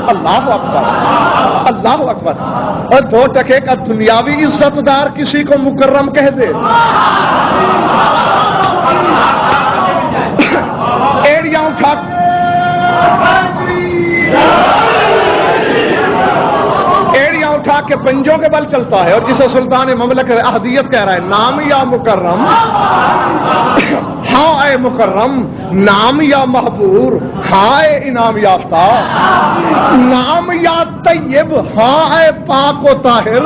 اللہ اکبر، اللہ اکبر. اور 2 ٹکے کا دنیاوی عزت دار کسی کو مکرم کہہ دے. ایڑیاں اٹھا کے پنجوں کے بل چلتا ہے اور جسے سلطان مملکت احدیت کہہ رہا ہے نام یا مکرم، ہاں اے مکرم. نام یا محبور، ہاں اے انعام یافتہ. نام یا طیب، ہاں اے پاک و طاہر.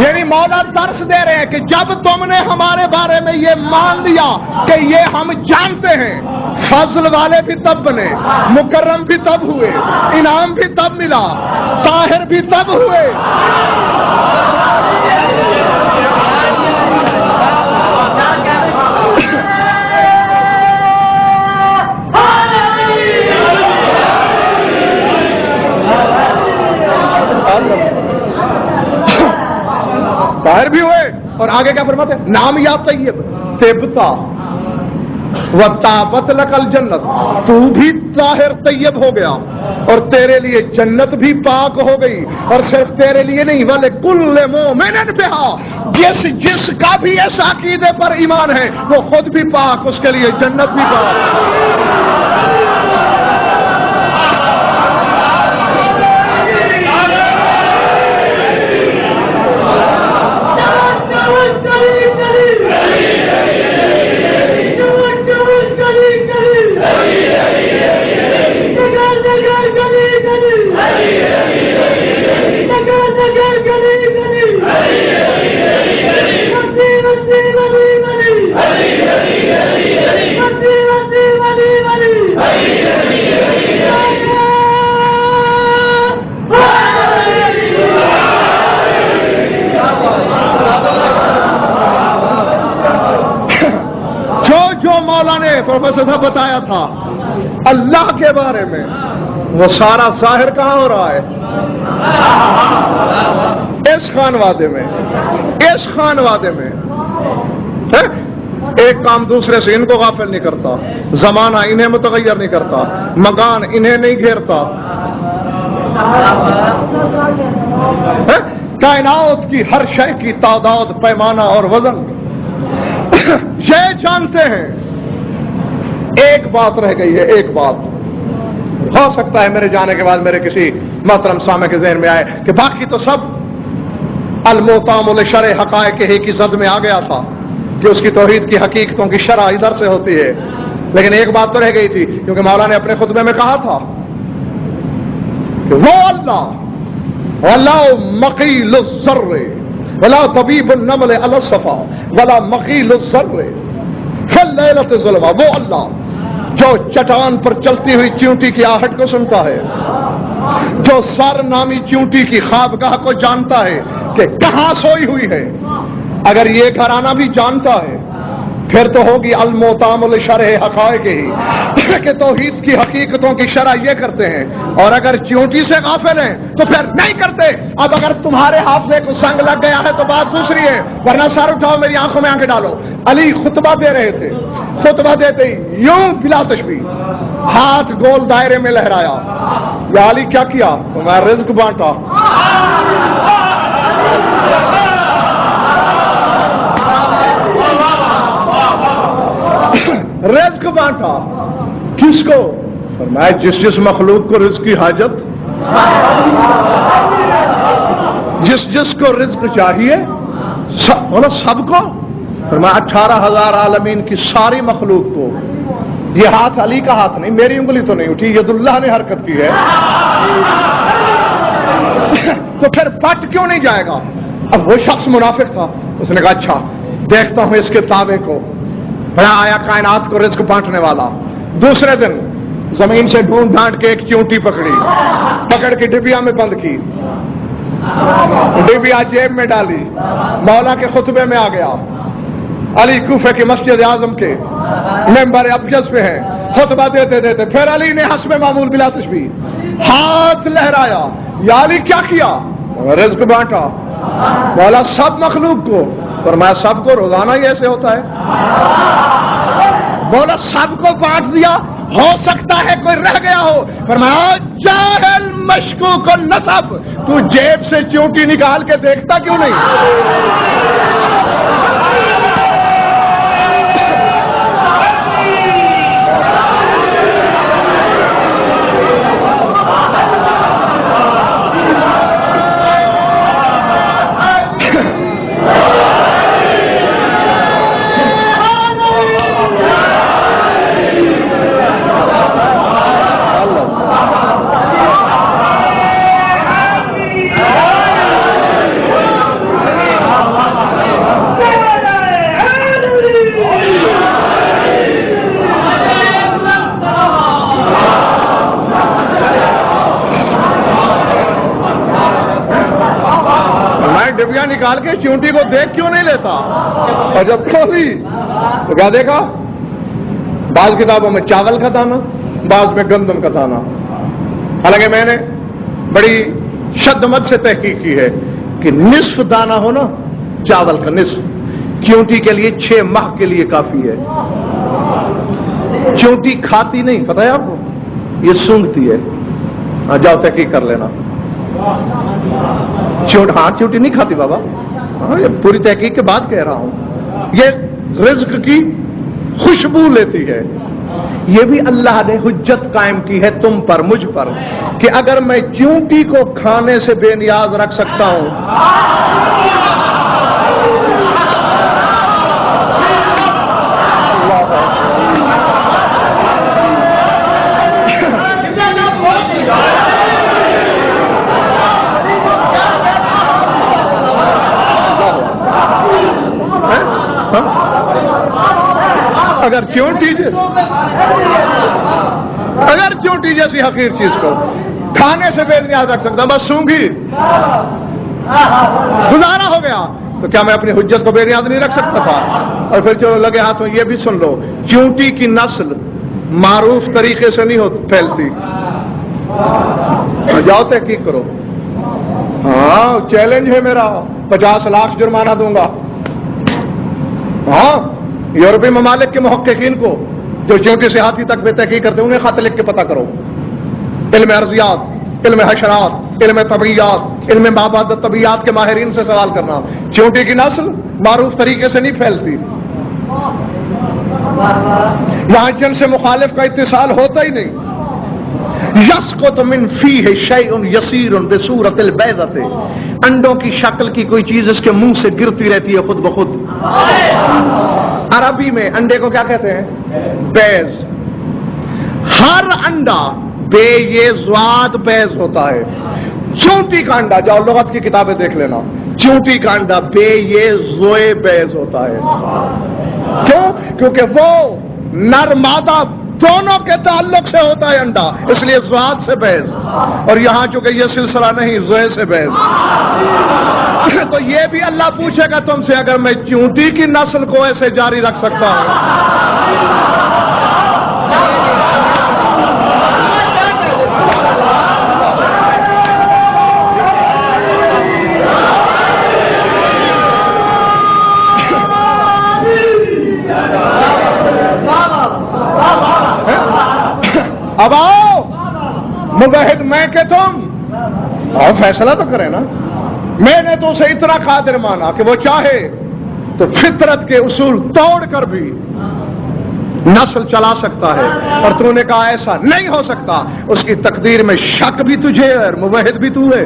یعنی مولا درس دے رہے ہیں کہ جب تم نے ہمارے بارے میں یہ مان لیا کہ یہ ہم جانتے ہیں، فضل والے بھی تب بنے، مکرم بھی تب ہوئے، انعام بھی تب ملا، طاہر بھی تب ہوئے. طاہر بھی ہوئے. اور آگے کیا فرماتے ہیں؟ نام یا طیب طیبتا وطابت لکل جنت، تو بھی طاہر طیب ہو گیا اور تیرے لیے جنت بھی پاک ہو گئی. اور صرف تیرے لیے نہیں، والے کل مومن بہا، جس کا بھی اس عقیدے پر ایمان ہے وہ خود بھی پاک، اس کے لیے جنت بھی پاک. پروفیسر صاحب بتایا تھا اللہ کے بارے میں، وہ سارا ظاہر کہاں ہو رہا ہے؟ اس خانوادے میں، اس خانوادے میں. ایک کام دوسرے سے ان کو غافل نہیں کرتا، زمانہ انہیں متغیر نہیں کرتا، مکان انہیں نہیں گھیرتا. کائنات کی ہر شے کی تعداد، پیمانہ اور وزن یہ جانتے ہیں. ایک بات رہ گئی ہے، ایک بات ہو سکتا ہے میرے جانے کے بعد میرے کسی محترم سامع کے ذہن میں آئے کہ باقی تو سب الموتام لشرع حقائق ہی کی زد میں آ گیا تھا کہ اس کی توحید کی حقیقتوں کی شرح ادھر سے ہوتی ہے. لیکن ایک بات تو رہ گئی تھی، کیونکہ مولا نے اپنے خطبے میں کہا تھا کہ وہ اللہ مقیل الذر ولا طبیب النمل علی الصفا ولا مقیل الذر فی اللیلۃ الظلماء، وہ اللہ جو چٹان پر چلتی ہوئی چیونٹی کی آہٹ کو سنتا ہے، جو سر نامی چیونٹی کی خوابگاہ کو جانتا ہے کہ کہاں سوئی ہوئی ہے. اگر یہ گھرانہ بھی جانتا ہے پھر تو ہوگی الموتام لشرع حقائق ہی کہ توحید کی حقیقتوں کی شرح یہ کرتے ہیں. اور اگر چیونٹی سے غافل ہیں تو پھر نہیں کرتے. اب اگر تمہارے حافظے کو سنگ لگ گیا ہے تو بات دوسری ہے، ورنہ سر اٹھاؤ میری آنکھوں میں آنکھیں ڈالو. علی خطبہ دے رہے تھے، خطبہ دیتے ہی یوں بلا تشبیہ ہاتھ گول دائرے میں لہرایا. یا علی کیا کیا؟ میں رزق بانٹا. رزق بانٹا کس کو؟ فرمایا جس جس مخلوق کو رزق کی حاجت، جس جس کو رزق چاہیے سب کو. فرمایا 18,000 عالمین کی ساری مخلوق کو. یہ ہاتھ علی کا ہاتھ نہیں، میری انگلی تو نہیں اٹھی، ید اللہ نے حرکت کی ہے. تو پھر بٹ کیوں نہیں جائے گا؟ اب وہ شخص منافق تھا، اس نے کہا اچھا دیکھتا ہوں اس کے تابع کو. بڑا آیا کائنات کو رزق بانٹنے والا. دوسرے دن زمین سے ڈھونڈ ڈھانٹ کے ایک چیونٹی پکڑی، پکڑ کے ڈبیا میں بند کی، ڈبیا جیب میں ڈالی، مولا کے خطبے میں آ گیا. علی کوفے کی مسجد اعظم کے ممبر ابجد پہ ہیں، خطبہ دیتے دیتے پھر علی نے حسب معمول بلا تشبیہ ہاتھ لہرایا. یا علی کیا کیا؟ رزق بانٹا. مولا سب مخلوق کو. فرمایا سب کو روزانہ ہی ایسے ہوتا ہے؟ بولا سب کو بانٹ دیا، ہو سکتا ہے کوئی رہ گیا ہو. فرمایا جاہل مشکوک النسب، تو جیب سے چیونٹی نکال کے دیکھتا کیوں نہیں؟ ڈبیا نکال کے چیونٹی کو دیکھ کیوں نہیں لیتا؟ اور جب کھولی تو کیا دیکھا؟ بعض کتابوں میں چاول کا دانہ، بعض میں گندم کا دانہ. حالانکہ میں نے بڑی شدمت سے تحقیق کی ہے کہ نصف دانہ ہو نا چاول کا، نصف چیونٹی کے لیے 6 ماہ کے لیے کافی ہے. چیونٹی کھاتی نہیں، پتہ ہے آپ کو، یہ سونگتی ہے. جاؤ تحقیق کر لینا. چیونٹی نہیں کھاتی بابا، یہ پوری تحقیق کے بعد کہہ رہا ہوں. یہ رزق کی خوشبو لیتی ہے. یہ بھی اللہ نے حجت قائم کی ہے تم پر، مجھ پر، کہ اگر میں چیونٹی کو کھانے سے بے نیاز رکھ سکتا ہوں اگر چیونٹی جیسی حقیر چیز کو کھانے سے بے نیاز رکھ سکتا، بس سونگھی گزارا ہو گیا، تو کیا میں اپنی حجت کو بے نیاز نہیں رکھ سکتا تھا؟ اور پھر جو لگے ہاتھوں یہ بھی سن لو، چیونٹی کی نسل معروف طریقے سے نہیں پھیلتی. جاؤ تحقیق کرو. ہاں چیلنج ہے میرا، 50 لاکھ جرمانہ دوں گا. ہاں یورپی ممالک کے محققین کو جو چیونٹی سے ہاتھی تک بے تحقیق کرتے ہیں انہیں خط لکھ کے پتہ کرو. علم ارضیات علم حشرات، علم طبیعیات، علم مابعد طبیعیات کے ماہرین سے سوال کرنا. چیونٹی کی نسل معروف طریقے سے نہیں پھیلتی، یہاں جن سے مخالف کا اتصال ہوتا ہی نہیں. یسقط من فیہ شیء یسیر بصورت البیضۃ، انڈوں کی شکل کی کوئی چیز اس کے منہ سے گرتی رہتی ہے خود بخود. عربی میں انڈے کو کیا کہتے ہیں؟ بیض. ہر انڈا بے یہ زواد بیض ہوتا ہے. چونٹی کا انڈا، جاؤ لغت کی کتابیں دیکھ لینا، چونٹی کا انڈا بے یہ زوئے بیض ہوتا ہے. کیوں؟ کیونکہ وہ نر مادہ دونوں کے تعلق سے ہوتا ہے انڈا، اس لیے زواد سے بیض. اور یہاں چونکہ یہ سلسلہ نہیں، زوئے سے بیض. تو یہ بھی اللہ پوچھے گا تم سے، اگر میں چونٹی کی نسل کو ایسے جاری رکھ سکتا ہوں. اب آؤ مجاہد میں کہ تم اور فیصلہ تو کرے نا. میں نے تو اسے اتنا قادر مانا کہ وہ چاہے تو فطرت کے اصول توڑ کر بھی نسل چلا سکتا ہے، اور تو نے کہا ایسا نہیں ہو سکتا. اس کی تقدیر میں شک بھی تجھے ہے اور مجاہد بھی تو ہے.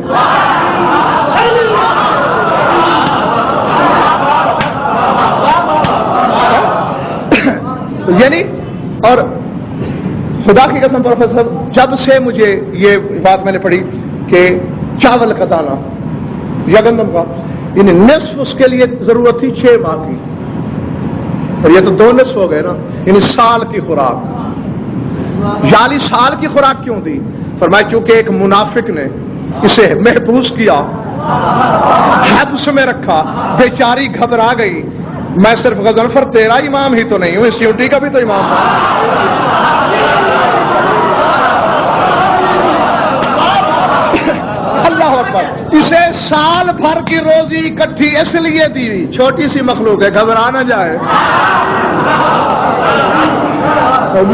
یعنی اور خدا کی قسم پروفیسر، جب سے مجھے یہ بات میں نے پڑھی کہ چاول کا دانہ یا گندم کا، یعنی نصف اس کے لیے ضرورت تھی 6 ماہ کی، اور یہ تو 2 نصف ہو گئے نا، یعنی سال کی خوراک. یعنی سال کی خوراک کیوں دی؟ فرمایا چونکہ ایک منافق نے اسے محبوس کیا، حبس میں رکھا، بیچاری گھبرا گئی. میں صرف غضنفر تیرا امام ہی تو نہیں ہوں، اس یونٹی کا بھی تو امام ہوں. اللہ اکبر. اسے سال بھر کی روزی اکٹھی اس لیے دی، چھوٹی سی مخلوق ہے، گھبرا نہ جائے.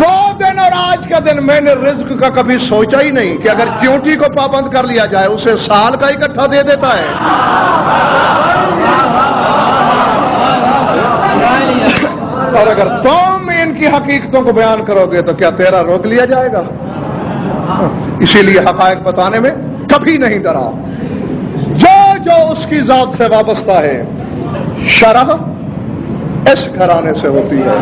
وہ دن اور آج کا دن میں نے رزق کا کبھی سوچا ہی نہیں کہ اگر چونٹی کو پابند کر لیا جائے اسے سال کا اکٹھا دے دیتا ہے. اور اگر تم ان کی حقیقتوں کو بیان کرو گے تو کیا تیرا روک لیا جائے گا؟ اسی لیے حقائق بتانے میں کبھی نہیں ڈرا. جو اس کی ذات سے وابستہ ہے، شرح اس گھرانے سے ہوتی ہے.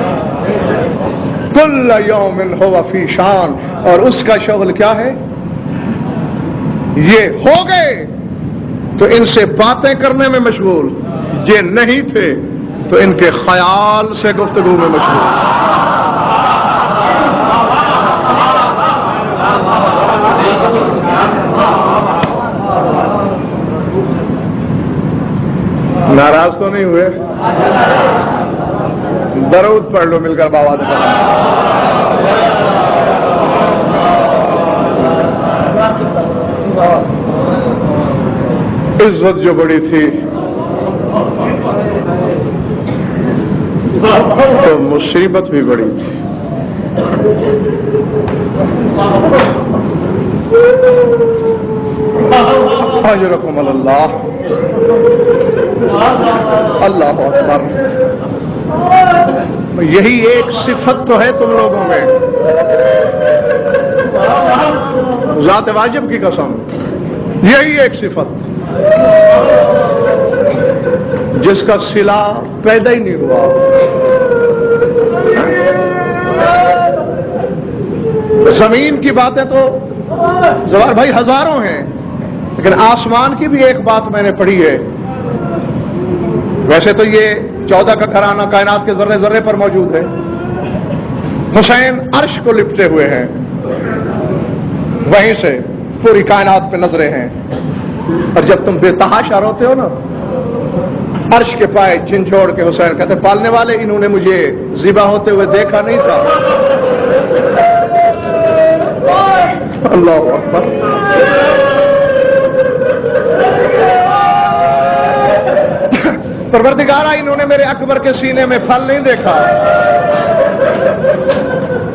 کل یوم ہوا فی شان، اور اس کا شغل کیا ہے؟ یہ ہو گئے تو ان سے باتیں کرنے میں مشغول، یہ نہیں تھے تو ان کے خیال سے گفتگو میں مشغول. ناراض تو نہیں ہوئے؟ درود پڑھ لو مل کر بابا سے. عزت جو بڑی تھی تو مصیبت بھی بڑی تھی. اجرکم اللہ. اللہ اکبر. یہی ایک صفت تو ہے تم لوگوں میں، ذات واجب کی قسم، یہی ایک صفت جس کا صلہ پیدا ہی نہیں ہوا. زمین کی باتیں تو زوار بھائی ہزاروں ہیں، لیکن آسمان کی بھی ایک بات میں نے پڑھی ہے. ویسے تو یہ 14 کا گھرانہ کائنات کے ذرے ذرے پر موجود ہے. حسین عرش کو لپٹے ہوئے ہیں، وہیں سے پوری کائنات پہ نظریں ہیں. اور جب تم بے تحاشا روتے ہو نا، عرش کے پائے جھنجھوڑ کے حسین کہتے پالنے والے انہوں نے مجھے ذبح ہوتے ہوئے دیکھا نہیں تھا. اللہ اکبر. پروردگارا انہوں نے میرے اکبر کے سینے میں پھل نہیں دیکھا.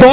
2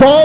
2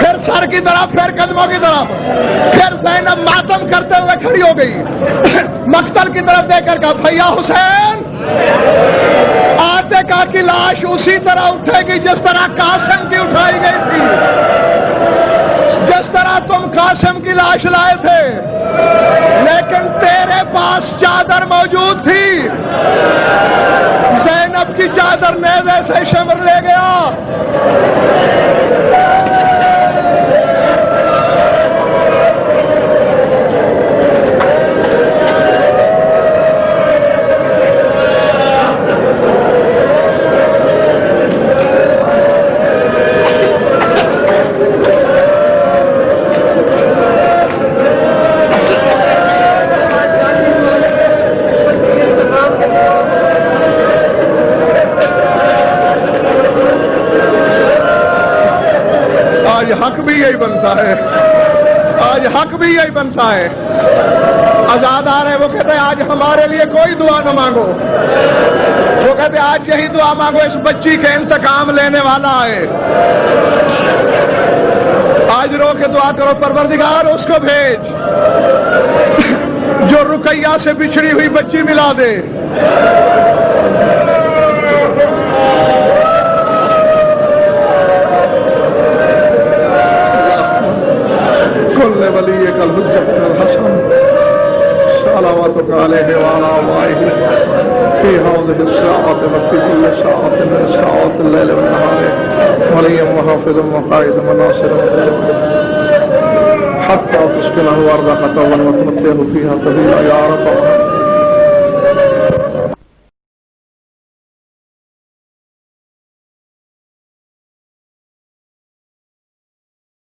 پھر سر کی طرف پھر قدموں کی طرف، پھر زینب ماتم کرتے ہوئے کھڑی ہو گئی، مقتل کی طرف دیکھ کر کہا بھیا حسین، آتکا کی لاش اسی طرح اٹھے گی جس طرح قاسم کی اٹھائی گئی تھی، جس طرح تم قاسم کی لاش لائے تھے، لیکن تیرے پاس چادر موجود تھی، زینب کی چادر نیزے سے شمر لے گیا۔ حق بھی یہی بنتا ہے، آج حق بھی یہی بنتا ہے۔ آزادار ہے، وہ کہتے ہیں آج ہمارے لیے کوئی دعا نہ مانگو، وہ کہتے ہیں آج یہی دعا مانگو اس بچی کے انتقام لینے والا ہے، آج رو کے دعا کرو پروردگار اس کو بھیج جو رقیہ سے بچھڑی ہوئی بچی ملا دے۔ كل وليك الحجة الحسن صلواتك عليه وعلى آبائه في هذه الساعة وفي كل ساعة من ساعات الليل والنهار وليا وحافظا وقائدا وناصرا حتى تسكنه أرضك طولا وتمتعه فيها طويلا يا رب